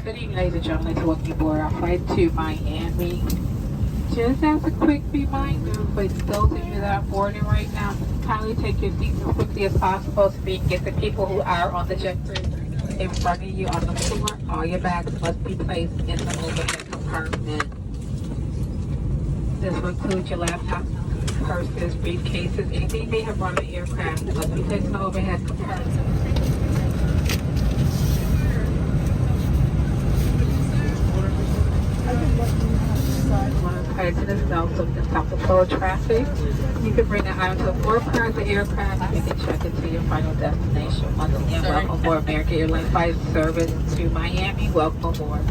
Good evening, ladies and gentlemen, to welcome aboard our flight to Miami. Just as a quick reminder, for those of you that are boarding right now, kindly take your seats as quickly as possible so we can get the people who are on the jet bridge in front of you on the floor. All your bags must be placed in the overhead compartment. This will include your laptops, purses, briefcases, anything you may have on the aircraft must be placed in the overhead compartment. Prior to this belt, so we can stop the flow of traffic. You can bring the item to the forefront of the aircraft and you can check into your final destination. Once again, welcome aboard American Airlines flight service to Miami. Welcome aboard.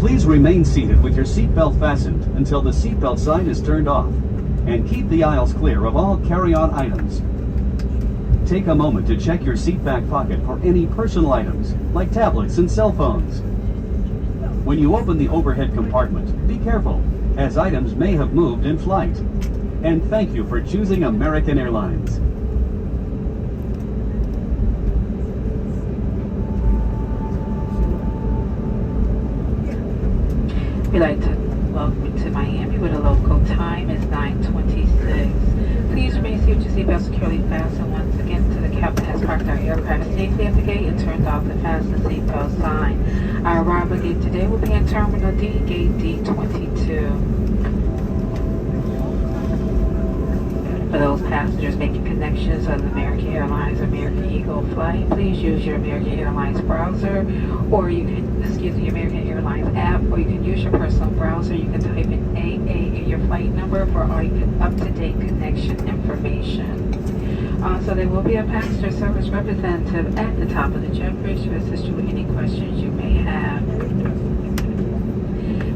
Please remain seated with your seatbelt fastened until the seatbelt sign is turned off, and keep the aisles clear of all carry-on items. Take a moment to check your seat back pocket for any personal items, like tablets and cell phones. When you open the overhead compartment, be careful, as items may have moved in flight. And thank you for choosing American Airlines. We'd like to welcome you to Miami where the local time is 9:26. Please remain seated with your seatbelt securely fastened. Once again, to the captain has parked our aircraft safely at the gate and turned off the fasten seatbelt sign. Our arrival gate today will be in Terminal D, Gate D22. For those passengers making connections on the American Airlines American Eagle flight, please use your American Airlines browser, or you can, the American Airlines app, or you can use your personal browser. You can type in AA in your flight number for all your up-to-date connection information. So there will be a passenger service representative at the top of the jet bridge to assist you with any questions you may have.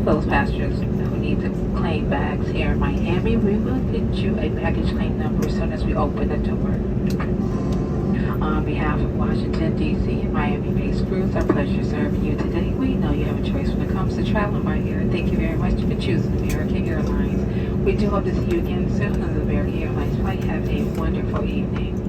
Those passengers who need to claim bags here in Miami, we will get you a baggage claim number as soon as we open the door. On behalf of Washington, D.C. and Miami-based crews, our pleasure serving you today. We know you have a choice when it comes to traveling by air. Thank you very much for choosing American Airlines. We do hope to see you again soon on the American Airlines flight. Have a wonderful evening.